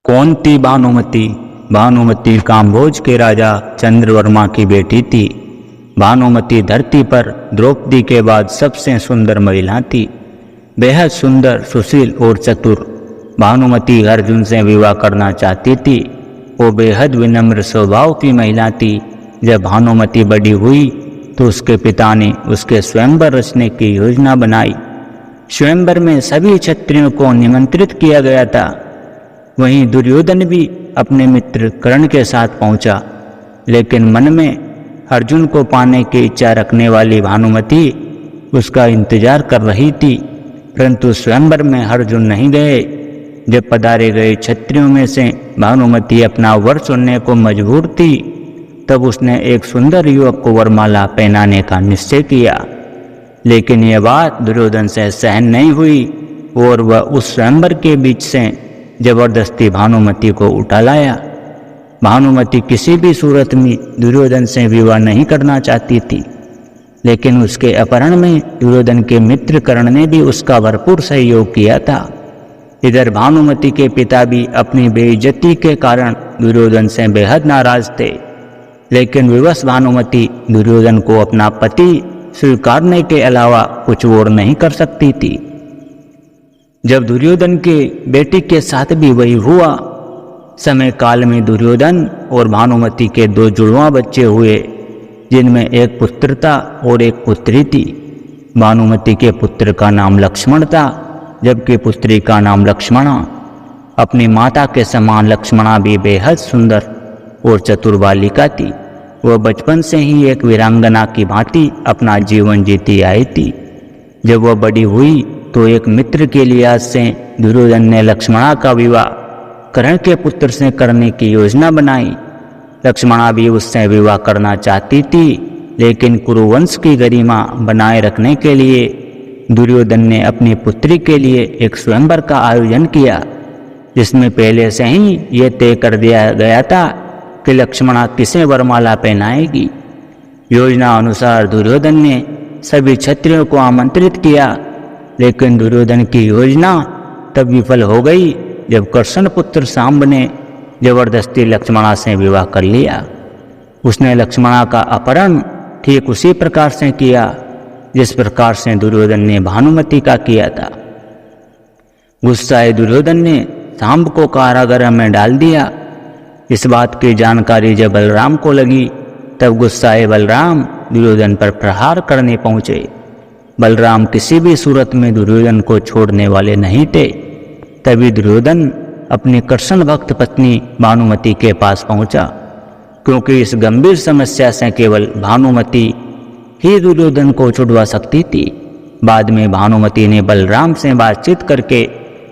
कौन थी भानुमति? भानुमति काम्भोज के राजा चंद्रवर्मा की बेटी थी। भानुमति धरती पर द्रौपदी के बाद सबसे सुंदर महिला थी। बेहद सुंदर, सुशील और चतुर भानुमति अर्जुन से विवाह करना चाहती थी। वो बेहद विनम्र स्वभाव की महिला थी। जब भानुमति बड़ी हुई तो उसके पिता ने उसके स्वयंवर रचने की योजना बनाई। स्वयंवर में सभी क्षत्रियों को निमंत्रित किया गया था। वहीं दुर्योधन भी अपने मित्र कर्ण के साथ पहुंचा, लेकिन मन में अर्जुन को पाने की इच्छा रखने वाली भानुमति उसका इंतजार कर रही थी। परंतु स्वयंवर में अर्जुन नहीं गए। जब पधारे गए क्षत्रियों में से भानुमति अपना वर चुनने को मजबूर थी, तब उसने एक सुंदर युवक को वरमाला पहनाने का निश्चय किया। लेकिन यह बात दुर्योधन से सहन नहीं हुई और वह उस स्वयंवर के बीच से जबरदस्ती भानुमति को उठा लाया। भानुमति किसी भी सूरत में दुर्योधन से विवाह नहीं करना चाहती थी, लेकिन उसके अपहरण में दुर्योधन के मित्र कर्ण ने भी उसका भरपूर सहयोग किया था। इधर भानुमति के पिता भी अपनी बेइज्जती के कारण दुर्योधन से बेहद नाराज थे, लेकिन विवश भानुमति दुर्योधन को अपना पति स्वीकारने के अलावा कुछ और नहीं कर सकती थी। जब दुर्योधन के बेटी के साथ भी वही हुआ। समय काल में दुर्योधन और भानुमति के दो जुड़वां बच्चे हुए, जिनमें एक पुत्र था और एक पुत्री थी। भानुमति के पुत्र का नाम लक्ष्मण था, जबकि पुत्री का नाम लक्ष्मणा। अपनी माता के समान लक्ष्मणा भी बेहद सुंदर और चतुर बालिका थी। वह बचपन से ही एक वीरांगना की भांति अपना जीवन जीती आई थी। जब वह बड़ी हुई तो एक मित्र के लिहाज से दुर्योधन ने लक्ष्मणा का विवाह कर्ण के पुत्र से करने की योजना बनाई। लक्ष्मणा भी उससे विवाह करना चाहती थी, लेकिन कुरुवंश की गरिमा बनाए रखने के लिए दुर्योधन ने अपनी पुत्री के लिए एक स्वयंवर का आयोजन किया, जिसमें पहले से ही यह तय कर दिया गया था कि लक्ष्मणा किसे वरमाला पहनाएगी। योजना अनुसार दुर्योधन ने सभी क्षत्रियों को आमंत्रित किया, लेकिन दुर्योधन की योजना तब विफल हो गई जब कृष्ण पुत्र सांब ने जबरदस्ती लक्ष्मणा से विवाह कर लिया। उसने लक्ष्मणा का अपहरण ठीक उसी प्रकार से किया जिस प्रकार से दुर्योधन ने भानुमति का किया था। गुस्साए दुर्योधन ने सांब को कारागार में डाल दिया। इस बात की जानकारी जब बलराम को लगी, तब गुस्साए बलराम दुर्योधन पर प्रहार करने पहुंचे। बलराम किसी भी सूरत में दुर्योधन को छोड़ने वाले नहीं थे। तभी दुर्योधन अपनी कृष्ण भक्त पत्नी भानुमति के पास पहुंचा, क्योंकि इस गंभीर समस्या से केवल भानुमति ही दुर्योधन को छुड़वा सकती थी। बाद में भानुमति ने बलराम से बातचीत करके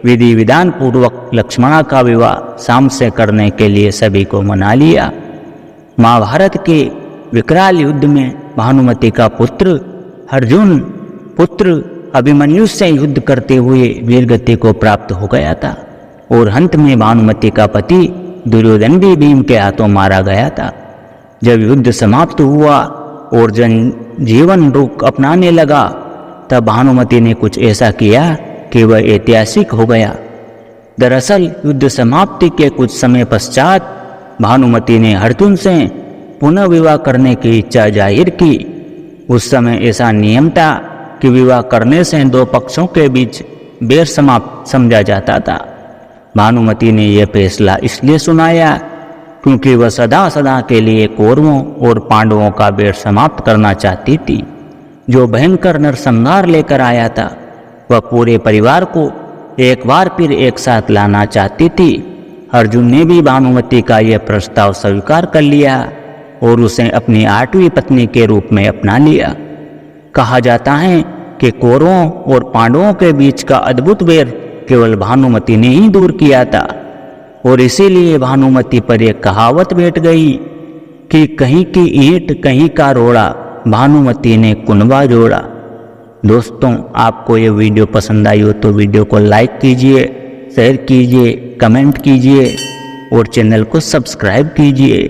विधि विधान पूर्वक लक्ष्मणा का विवाह सांब से करने के लिए सभी को मना लिया। महाभारत के विकराल युद्ध में भानुमति का पुत्र अर्जुन पुत्र अभिमन्यु से युद्ध करते हुए वीरगति को प्राप्त हो गया था, और अंत में भानुमति का पति दुर्योधन भी भीम के हाथों मारा गया था। जब युद्ध समाप्त हुआ और जन जीवन रुख अपनाने लगा, तब भानुमति ने कुछ ऐसा किया कि वह ऐतिहासिक हो गया। दरअसल युद्ध समाप्ति के कुछ समय पश्चात भानुमति ने अर्जुन से पुनः विवाह करने की इच्छा जाहिर की। उस समय ऐसा नियम था कि विवाह करने से दो पक्षों के बीच बैर समाप्त समझा जाता था। भानुमति ने यह फैसला इसलिए सुनाया क्योंकि वह सदा सदा के लिए कौरवों और पांडवों का बैर समाप्त करना चाहती थी, जो भयंकर नरसंहार लेकर आया था। वह पूरे परिवार को एक बार फिर एक साथ लाना चाहती थी। अर्जुन ने भी भानुमति का यह प्रस्ताव स्वीकार कर लिया और उसे अपनी 8वीं पत्नी के रूप में अपना लिया। कहा जाता है कि कौरवों और पांडवों के बीच का अद्भुत बैर केवल भानुमति ने ही दूर किया था, और इसीलिए भानुमति पर एक कहावत बैठ गई कि कहीं की ईंट कहीं का रोड़ा, भानुमति ने कुनबा जोड़ा। दोस्तों, आपको ये वीडियो पसंद आई हो तो वीडियो को लाइक कीजिए, शेयर कीजिए, कमेंट कीजिए और चैनल को सब्सक्राइब कीजिए।